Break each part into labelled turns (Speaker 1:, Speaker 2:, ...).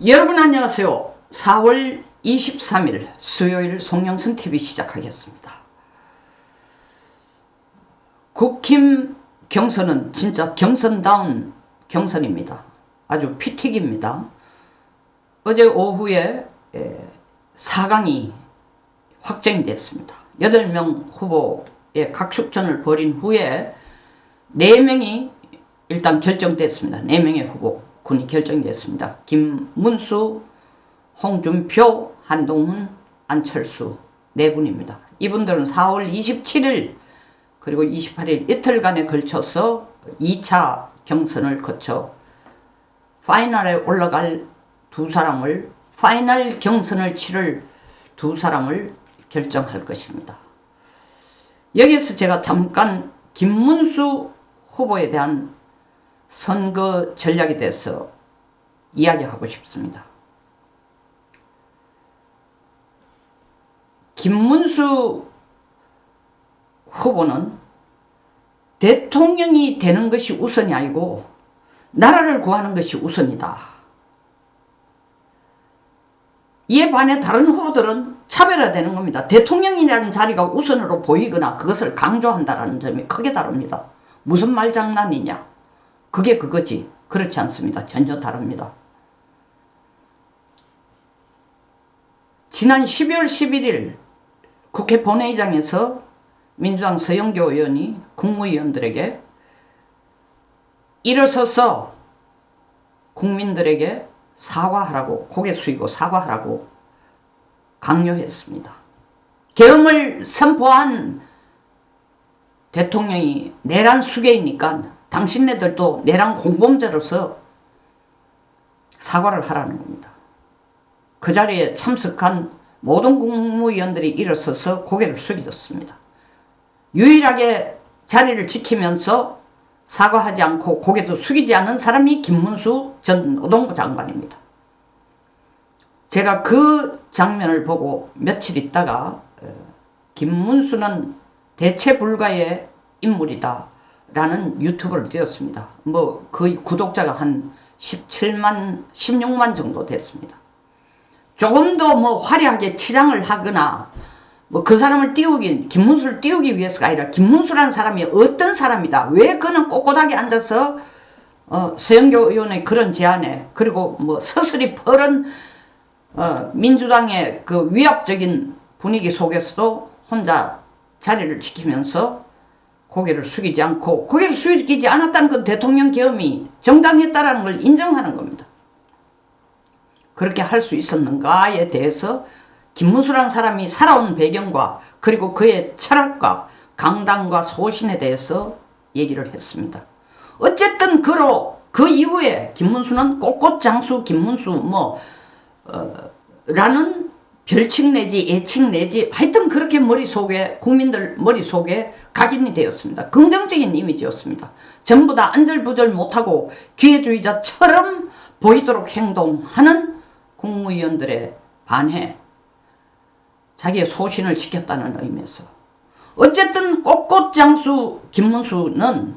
Speaker 1: 여러분 안녕하세요. 4월 23일 수요일 송영선TV 시작하겠습니다. 국힘 경선은 진짜 경선다운 경선입니다. 아주 피튀기입니다. 어제 오후에 4강이 확정이 됐습니다. 8명 후보의 각축전을 벌인 후에 4명이 일단 결정됐습니다. 4명의 후보군이 결정됐습니다. 김문수, 홍준표, 한동훈, 안철수 4분입니다. 이분들은 4월 27일 그리고 28일 이틀간에 걸쳐서 2차 경선을 거쳐 파이널에 올라갈 두 사람을, 파이널 경선을 치를 두 사람을 결정할 것입니다. 여기서 제가 잠깐 김문수 후보에 대한 선거 전략에 대해서 이야기하고 싶습니다. 김문수 후보는 대통령이 되는 것이 우선이 아니고 나라를 구하는 것이 우선이다. 이에 반해 다른 후보들은 차별화되는 겁니다. 대통령이라는 자리가 우선으로 보이거나 그것을 강조한다는 점이 크게 다릅니다. 무슨 말장난이냐? 그게 그거지. 그렇지 않습니다. 전혀 다릅니다. 지난 12월 11일 국회 본회의장에서 민주당 서영교 의원이 국무위원들에게 일어서서 국민들에게 사과하라고, 고개 숙이고 사과하라고 강요했습니다. 계엄을 선포한 대통령이 내란 수괴이니까 당신네들도 내란 공범자로서 사과를 하라는 겁니다. 그 자리에 참석한 모든 국무위원들이 일어서서 고개를 숙였습니다. 유일하게 자리를 지키면서 사과하지 않고 고개도 숙이지 않은 사람이 김문수 전 노동부 장관입니다. 제가 그 장면을 보고 며칠 있다가 김문수는 대체 불가의 인물이다 라는 유튜브를 띄웠습니다. 거의 구독자가 한 17만, 16만 정도 됐습니다. 조금 더 화려하게 치장을 하거나 그 사람을 띄우기, 김문수를 띄우기 위해서가 아니라 김문수라는 사람이 어떤 사람이다. 왜 그는 꼿꼿하게 앉아서 서영교 의원의 그런 제안에, 그리고 서슬이 펄은 민주당의 그 위압적인 분위기 속에서도 혼자 자리를 지키면서 고개를 숙이지 않고, 고개를 숙이지 않았다는 건 대통령 계엄이 정당했다는 걸 인정하는 겁니다. 그렇게 할 수 있었는가에 대해서 김문수라는 사람이 살아온 배경과 그리고 그의 철학과 강단과 소신에 대해서 얘기를 했습니다. 어쨌든 그 이후에 김문수는 꼿꼿장수 김문수 라는 별칭 내지 애칭 내지 하여튼 그렇게 머릿속에, 국민들 머릿속에 각인이 되었습니다. 긍정적인 이미지였습니다. 전부 다 안절부절 못하고 기회주의자처럼 보이도록 행동하는 국무위원들에 반해 자기의 소신을 지켰다는 의미에서, 어쨌든 꼿꼿장수 김문수는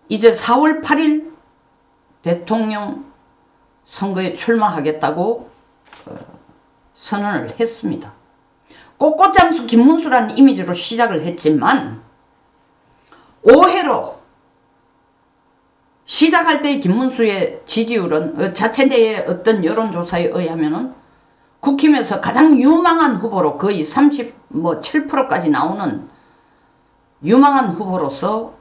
Speaker 1: 이제 4월 8일 대통령 선거에 출마하겠다고 선언을 했습니다. 꼿꼿장수 김문수라는 이미지로 시작을 했지만 오해로 시작할 때의 김문수의 지지율은 자체 내의 어떤 여론조사에 의하면은 국힘에서 가장 유망한 후보로 거의 37%까지 나오는 유망한 후보로서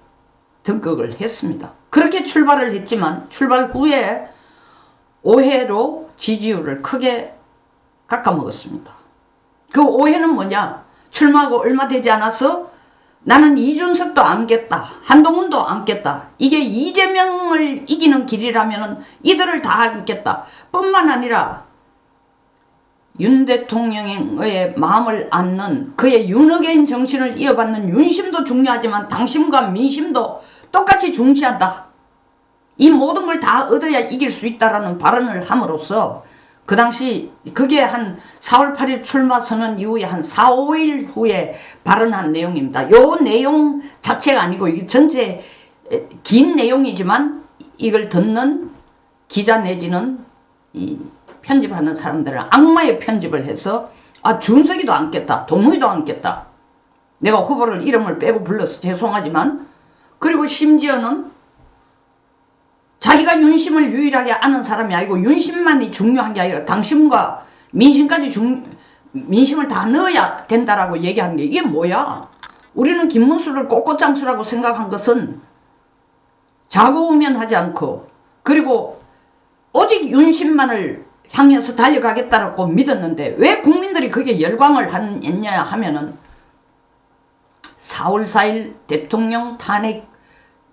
Speaker 1: 등극을 했습니다. 그렇게 출발을 했지만 출발 후에 오해로 지지율을 크게 깎아먹었습니다. 그 오해는 뭐냐? 출마하고 얼마 되지 않아서 나는 이준석도 안겠다, 한동훈도 안겠다, 이게 이재명을 이기는 길이라면 이들을 다 안겠다 뿐만 아니라 윤 대통령의 마음을 안는 그의 윤어게인 정신을 이어받는 윤심도 중요하지만 당심과 민심도 똑같이 중시한다. 이 모든 걸 다 얻어야 이길 수 있다라는 발언을 함으로써 그 당시 그게 한 4월 8일 출마 선언 이후에 한 4, 5일 후에 발언한 내용입니다. 요 내용 자체가 아니고 이게 전체 긴 내용이지만 이걸 듣는 기자 내지는 이 편집하는 사람들은 악마의 편집을 해서 준석이도 앉겠다, 동훈이도 앉겠다, 내가 후보를 이름을 빼고 불러서 죄송하지만, 그리고 심지어는 자기가 윤심을 유일하게 아는 사람이 아니고 윤심만이 중요한 게 아니라 당신과 민심까지 민심을 다 넣어야 된다라고 얘기하는 게 이게 뭐야? 우리는 김문수를 꽃꽃장수라고 생각한 것은 좌고우면하지 않고, 그리고 오직 윤심만을 향해서 달려가겠다라고 믿었는데 왜 국민들이 그게 열광을 했냐 하면은 4월 4일 대통령 탄핵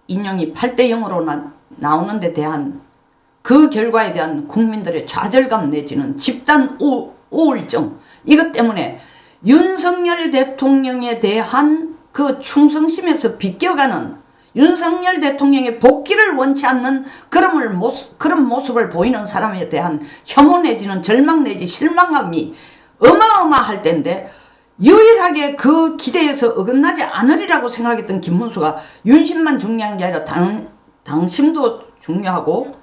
Speaker 1: 인용이 8대 0으로 나오는 데 대한 그 결과에 대한 국민들의 좌절감 내지는 집단 우울증, 이것 때문에 윤석열 대통령에 대한 그 충성심에서 비껴가는, 윤석열 대통령의 복귀를 원치 않는 그런 모습을 보이는 사람에 대한 혐오 내지는 절망 내지 실망감이 어마어마할 때인데, 유일하게 그 기대에서 어긋나지 않으리라고 생각했던 김문수가 윤심만 중요한 게 아니라 당심도 중요하고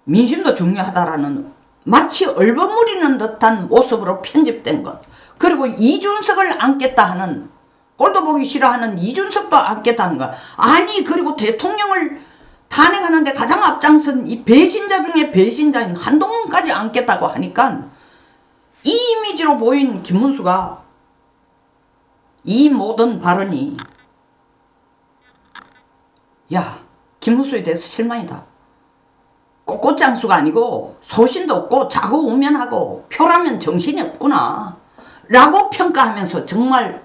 Speaker 1: 민심도 중요하다라는 마치 얼버무리는 듯한 모습으로 편집된 것, 그리고 이준석을 안겠다 하는, 꼴도 보기 싫어하는 이준석도 안겠다는 것, 아니 그리고 대통령을 탄핵하는데 가장 앞장선 이 배신자 중에 배신자인 한동훈까지 안겠다고 하니까 이 이미지로 보인 김문수가 이 모든 발언이, 야, 김문수에 대해서 실망이다, 꽃꽃장수가 아니고 소신도 없고 자고우면하고 표라면 정신이 없구나 라고 평가하면서 정말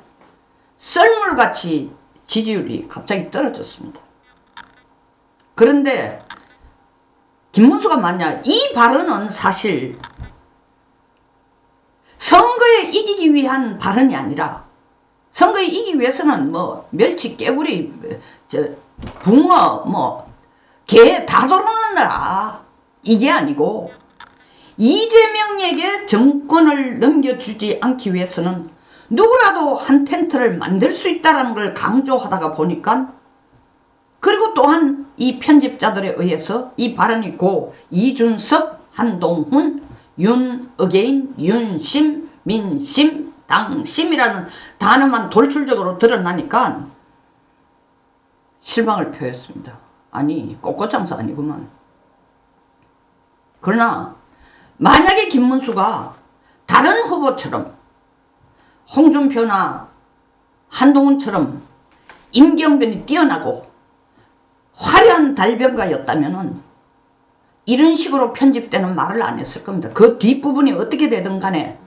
Speaker 1: 썰물같이 지지율이 갑자기 떨어졌습니다. 그런데 김문수가 맞냐? 이 발언은 사실 선거에 이기기 위한 발언이 아니라, 선거에 이기기 위해서는 뭐 멸치, 깨구리, 붕어, 개 다 돌아오느라, 이게 아니고 이재명에게 정권을 넘겨주지 않기 위해서는 누구라도 한 텐트를 만들 수 있다는 걸 강조하다가 보니까, 그리고 또한 이 편집자들에 의해서 이 발언이 고 이준석, 한동훈, 윤어게인, 윤심, 민심, 당심이라는 단어만 돌출적으로 드러나니까 실망을 표했습니다. 아니 꽃꽃장수 아니구만. 그러나 만약에 김문수가 다른 후보처럼 홍준표나 한동훈처럼 임경변이 뛰어나고 화려한 달변가였다면 이런 식으로 편집되는 말을 안 했을 겁니다. 그 뒷부분이 어떻게 되든 간에.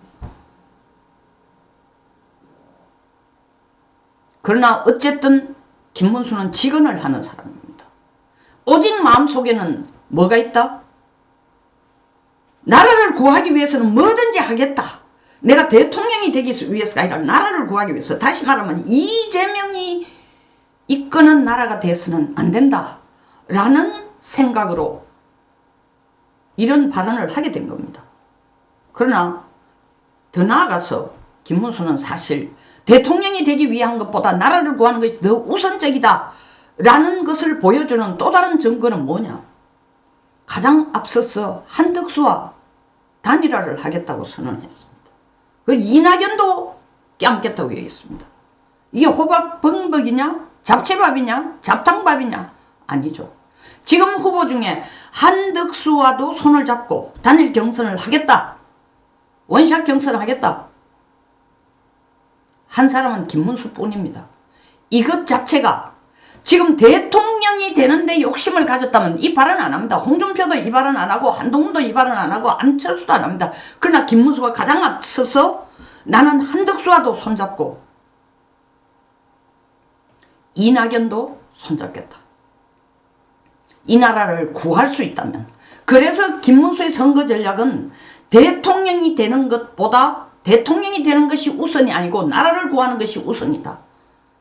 Speaker 1: 그러나 어쨌든 김문수는 직언을 하는 사람입니다. 오직 마음속에는 뭐가 있다? 나라를 구하기 위해서는 뭐든지 하겠다. 내가 대통령이 되기 위해서가 아니라 나라를 구하기 위해서, 다시 말하면 이재명이 이끄는 나라가 돼서는 안 된다 라는 생각으로 이런 발언을 하게 된 겁니다. 그러나 더 나아가서 김문수는 사실 대통령이 되기 위한 것보다 나라를 구하는 것이 더 우선적이다 라는 것을 보여주는 또 다른 증거는 뭐냐? 가장 앞서서 한덕수와 단일화를 하겠다고 선언했습니다. 그 이낙연도 껴안겠다고 얘기했습니다. 이게 호박벙벅이냐? 잡채밥이냐? 잡탕밥이냐? 아니죠. 지금 후보 중에 한덕수와도 손을 잡고 단일 경선을 하겠다, 원샷 경선을 하겠다 한 사람은 김문수 뿐입니다. 이것 자체가 지금 대통령이 되는데 욕심을 가졌다면 이 발언 안 합니다. 홍준표도 이 발언 안 하고 한동훈도 이 발언 안 하고 안철수도 안 합니다. 그러나 김문수가 가장 앞서서 나는 한덕수와도 손잡고 이낙연도 손잡겠다, 이 나라를 구할 수 있다면. 그래서 김문수의 선거 전략은 대통령이 되는 것보다 대통령이 되는 것이 우선이 아니고 나라를 구하는 것이 우선이다.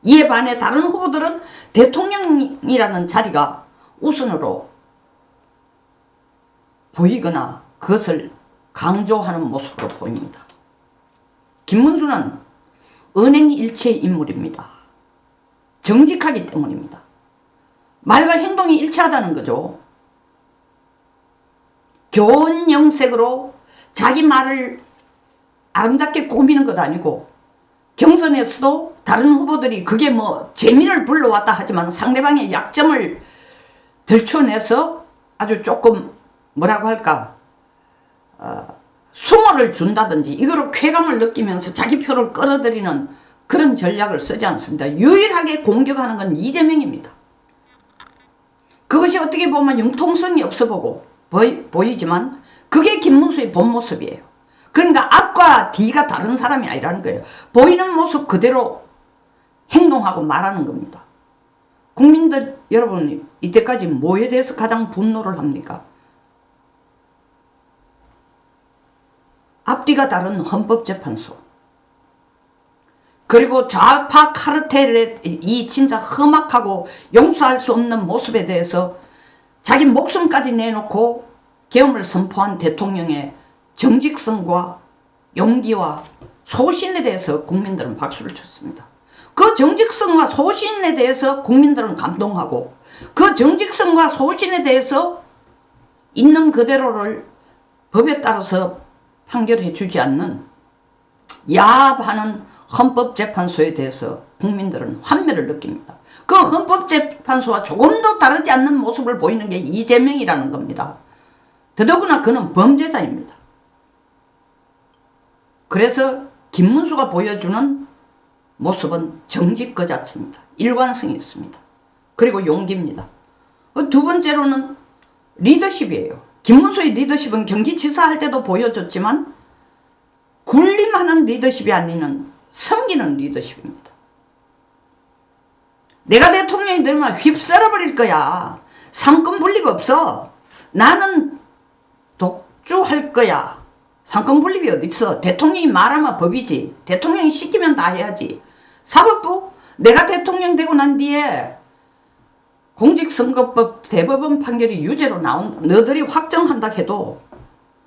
Speaker 1: 이에 반해 다른 후보들은 대통령이라는 자리가 우선으로 보이거나 그것을 강조하는 모습으로 보입니다. 김문수는 은행일체의 인물입니다. 정직하기 때문입니다. 말과 행동이 일치하다는 거죠. 교훈 영색으로 자기 말을 아름답게 꾸미는 것 아니고, 경선에서도 다른 후보들이 그게 뭐 재미를 불러왔다 하지만 상대방의 약점을 들춰내서 아주 조금 뭐라고 할까, 수모를 준다든지 이거로 쾌감을 느끼면서 자기 표를 끌어들이는 그런 전략을 쓰지 않습니다. 유일하게 공격하는 건 이재명입니다. 그것이 어떻게 보면 융통성이 없어 보이지만 그게 김문수의 본 모습이에요. 그러니까 앞과 뒤가 다른 사람이 아니라는 거예요. 보이는 모습 그대로 행동하고 말하는 겁니다. 국민들 여러분, 이때까지 뭐에 대해서 가장 분노를 합니까? 앞뒤가 다른 헌법재판소, 그리고 좌파 카르텔의 이 진짜 험악하고 용서할 수 없는 모습에 대해서 자기 목숨까지 내놓고 계엄을 선포한 대통령의 정직성과 용기와 소신에 대해서 국민들은 박수를 쳤습니다. 그 정직성과 소신에 대해서 국민들은 감동하고, 그 정직성과 소신에 대해서 있는 그대로를 법에 따라서 판결해 주지 않는 야합하는 헌법재판소에 대해서 국민들은 환멸을 느낍니다. 그 헌법재판소와 조금도 다르지 않는 모습을 보이는 게 이재명이라는 겁니다. 더더구나 그는 범죄자입니다. 그래서 김문수가 보여주는 모습은 정직 그 자체입니다. 일관성이 있습니다. 그리고 용기입니다. 두 번째로는 리더십이에요. 김문수의 리더십은 경기지사 할 때도 보여줬지만 군림하는 리더십이 아니는 섬기는 리더십입니다. 내가 대통령이 되면 휩쓸어버릴 거야. 상권 분립 없어. 나는 독주할 거야. 상권 분립이 어디 있어. 대통령이 말하면 법이지. 대통령이 시키면 다 해야지. 사법부, 내가 대통령 되고 난 뒤에 공직선거법 대법원 판결이 유죄로 나온, 너들이 확정한다 해도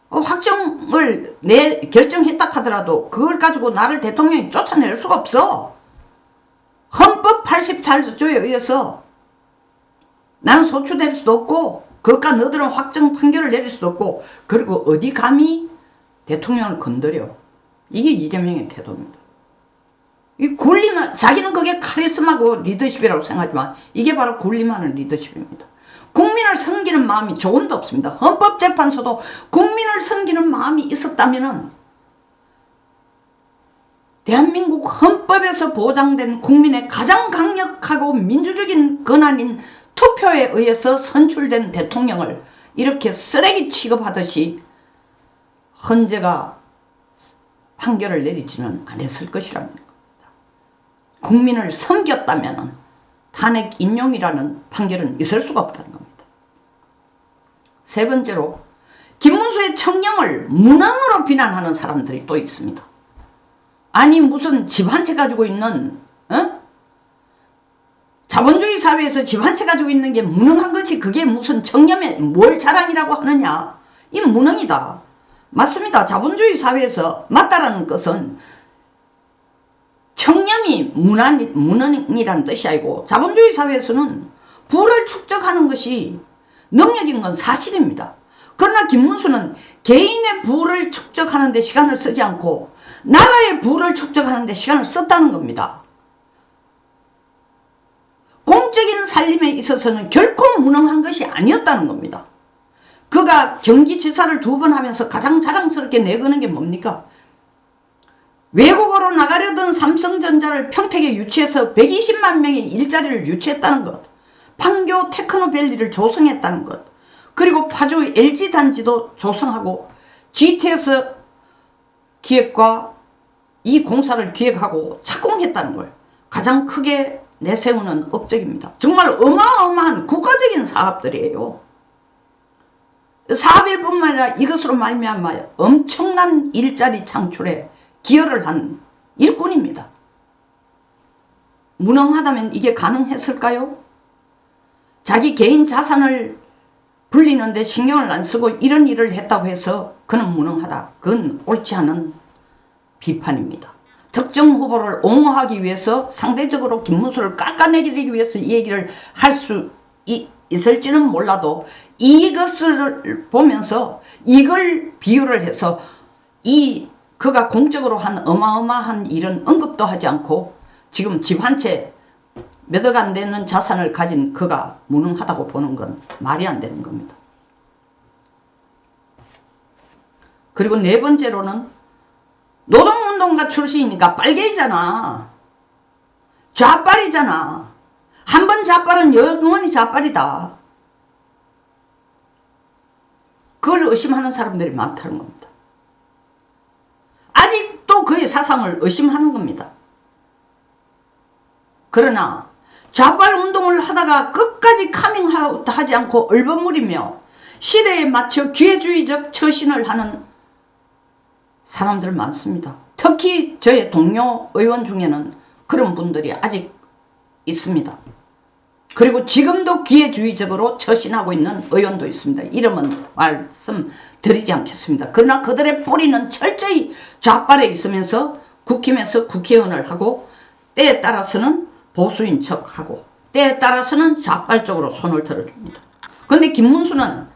Speaker 1: 확정을 결정했다 하더라도 그걸 가지고 나를 대통령이 쫓아낼 수가 없어. 헌법 84조에 의해서 나는 소추될 수도 없고, 그것과 너들은 확정 판결을 내릴 수도 없고, 그리고 어디 감히 대통령을 건드려. 이게 이재명의 태도입니다. 이 군림은, 자기는 그게 카리스마고 리더십이라고 생각하지만 이게 바로 군림하는 리더십입니다. 국민을 섬기는 마음이 조금도 없습니다. 헌법재판소도 국민을 섬기는 마음이 있었다면은 대한민국 헌법에서 보장된 국민의 가장 강력하고 민주적인 권한인 투표에 의해서 선출된 대통령을 이렇게 쓰레기 취급하듯이 헌재가 판결을 내리지는 않았을 것이라는 겁니다. 국민을 섬겼다면 탄핵 인용이라는 판결은 있을 수가 없다는 겁니다. 세 번째로, 김문수의 청렴을 무능으로 비난하는 사람들이 또 있습니다. 아니 무슨 집 한 채 가지고 있는 자본주의 사회에서 집 한 채 가지고 있는 게 무능한 것이 그게 무슨 청렴의 뭘 자랑이라고 하느냐. 이 무능이다. 맞습니다. 자본주의 사회에서 맞다라는 것은 청렴이 무능이라는 뜻이 아니고, 자본주의 사회에서는 부를 축적하는 것이 능력인 건 사실입니다. 그러나 김문수는 개인의 부를 축적하는 데 시간을 쓰지 않고 나라의 부를 축적하는 데 시간을 썼다는 겁니다. 공적인 살림에 있어서는 결코 무능한 것이 아니었다는 겁니다. 그가 경기지사를 2번 하면서 가장 자랑스럽게 내거는 게 뭡니까? 외국으로 나가려던 삼성전자를 평택에 유치해서 120만 명의 일자리를 유치했다는 것, 판교 테크노밸리를 조성했다는 것, 그리고 파주 LG단지도 조성하고 GTS 기획과 이 공사를 기획하고 착공했다는 걸 가장 크게 내세우는 업적입니다. 정말 어마어마한 국가적인 사업들이에요. 사업일 뿐만 아니라 이것으로 말미암아 엄청난 일자리 창출에 기여를 한 일꾼입니다. 무능하다면 이게 가능했을까요? 자기 개인 자산을 불리는데 신경을 안 쓰고 이런 일을 했다고 해서 그는 무능하다. 그건 옳지 않은 비판입니다. 특정 후보를 옹호하기 위해서 상대적으로 김문수를 깎아내리기 위해서 이 얘기를 할 수 있을지는 몰라도 이것을 보면서 이걸 비유를 해서 그가 공적으로 한 어마어마한 일은 언급도 하지 않고 지금 집 한 채 몇 억 안 되는 자산을 가진 그가 무능하다고 보는 건 말이 안 되는 겁니다. 그리고 네 번째로는 노동운동가 출신이니까 빨개이잖아. 좌빨이잖아. 한 번 좌빨은 영원히 좌빨이다. 그걸 의심하는 사람들이 많다는 겁니다. 아직도 그의 사상을 의심하는 겁니다. 그러나 좌빨 운동을 하다가 끝까지 카밍아웃 하지 않고 얼버무리며 시대에 맞춰 기회주의적 처신을 하는 사람들 많습니다. 특히 저의 동료 의원 중에는 그런 분들이 아직 있습니다. 그리고 지금도 기회주의적으로 처신하고 있는 의원도 있습니다. 이름은 말씀드리지 않겠습니다. 그러나 그들의 뿌리는 철저히 좌빨에 있으면서 국힘에서 국회의원을 하고 때에 따라서는 보수인 척하고 때에 따라서는 좌빨 쪽으로 손을 들어줍니다. 그런데 김문수는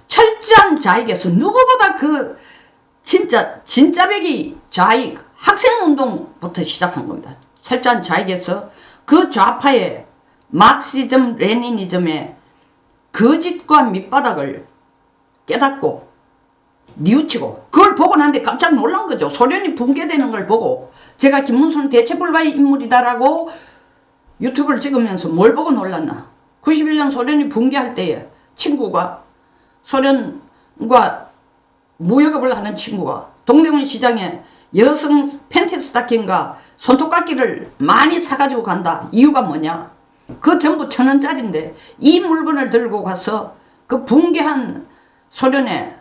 Speaker 1: 철저한 좌익에서 누구보다 그 진짜배기 좌익 학생운동부터 시작한 겁니다. 철저한 좌익에서 그 좌파의 마르크시즘 레니니즘의 거짓과 밑바닥을 깨닫고 뉘우치고 그걸 보고 난데 깜짝 놀란 거죠. 소련이 붕괴되는 걸 보고 제가 김문수는 대체 불가의 인물이다라고 유튜브를 찍으면서 뭘 보고 놀랐나. 91년 소련이 붕괴할 때에 친구가 소련과 무역업을 하는 친구가 동대문 시장에 여성 팬티 스타킹과 손톱깎이를 많이 사가지고 간다. 이유가 뭐냐. 그 전부 1,000원짜리인데 이 물건을 들고 가서 그 붕괴한 소련의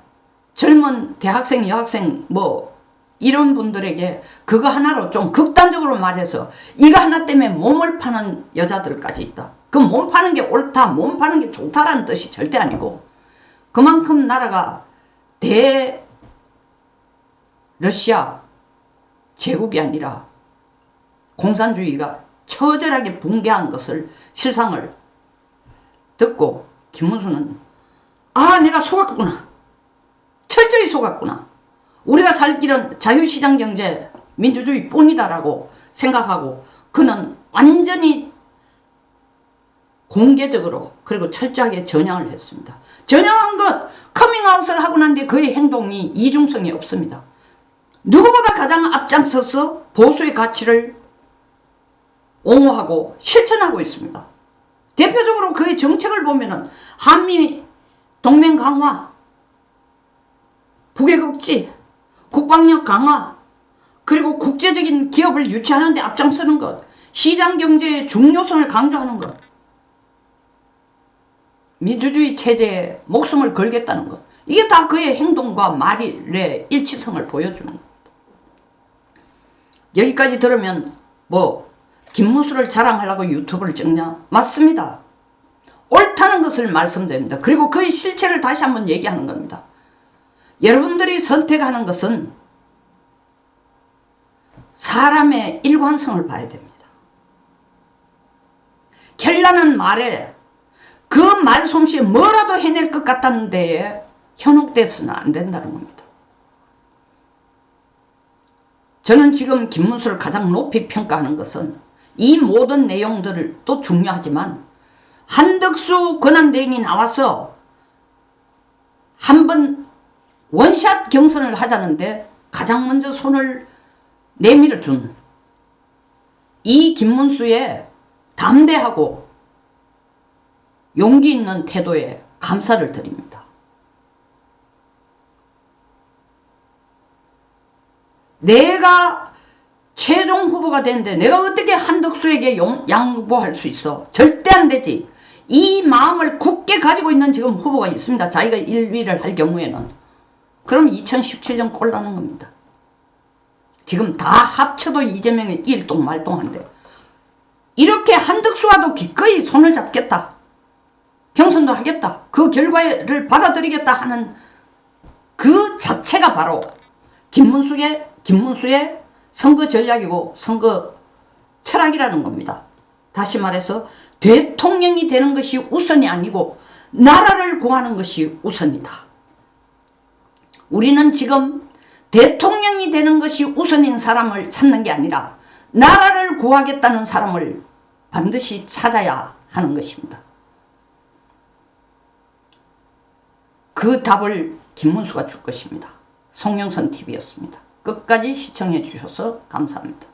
Speaker 1: 젊은 대학생 여학생 뭐 이런 분들에게 그거 하나로 좀 극단적으로 말해서 이거 하나 때문에 몸을 파는 여자들까지 있다. 그 몸 파는 게 옳다 몸 파는 게 좋다라는 뜻이 절대 아니고 그만큼 나라가 러시아 제국이 아니라 공산주의가 처절하게 붕괴한 것을 실상을 듣고 김문수는 내가 속았구나. 철저히 속았구나. 우리가 살 길은 자유시장 경제 민주주의 뿐이다라고 생각하고 그는 완전히 공개적으로 그리고 철저하게 전향을 했습니다. 전향한 것 커밍아웃을 하고 난 뒤 그의 행동이 이중성이 없습니다. 누구보다 가장 앞장서서 보수의 가치를 옹호하고 실천하고 있습니다. 대표적으로 그의 정책을 보면은 한미 동맹 강화, 북핵 억지, 국방력 강화, 그리고 국제적인 기업을 유치하는 데 앞장서는 것, 시장경제의 중요성을 강조하는 것, 민주주의 체제에 목숨을 걸겠다는 것, 이게 다 그의 행동과 말의 일치성을 보여주는 겁니다. 여기까지 들으면 김문수를 자랑하려고 유튜브를 찍냐? 맞습니다. 옳다는 것을 말씀드립니다. 그리고 그의 실체를 다시 한번 얘기하는 겁니다. 여러분들이 선택하는 것은 사람의 일관성을 봐야 됩니다. 결란한 말에 그 말솜씨에 뭐라도 해낼 것 같다는 데에 현혹돼서는 안 된다는 겁니다. 저는 지금 김문수를 가장 높이 평가하는 것은 이 모든 내용들도 중요하지만 한덕수 권한대행이 나와서 한번 원샷 경선을 하자는데 가장 먼저 손을 내밀어 준 이 김문수의 담대하고 용기 있는 태도에 감사를 드립니다. 내가 최종 후보가 되는데 내가 어떻게 한덕수에게 양보할 수 있어? 절대 안 되지. 이 마음을 굳게 가지고 있는 지금 후보가 있습니다. 자기가 1위를 할 경우에는. 그럼 2017년 꼴나는 겁니다. 지금 다 합쳐도 이재명이 일동말동한데 이렇게 한덕수와도 기꺼이 손을 잡겠다. 경선도 하겠다. 그 결과를 받아들이겠다 하는 그 자체가 바로 김문수의 선거 전략이고 선거 철학이라는 겁니다. 다시 말해서 대통령이 되는 것이 우선이 아니고 나라를 구하는 것이 우선이다. 우리는 지금 대통령이 되는 것이 우선인 사람을 찾는 게 아니라 나라를 구하겠다는 사람을 반드시 찾아야 하는 것입니다. 그 답을 김문수가 줄 것입니다. 송영선 TV였습니다. 끝까지 시청해 주셔서 감사합니다.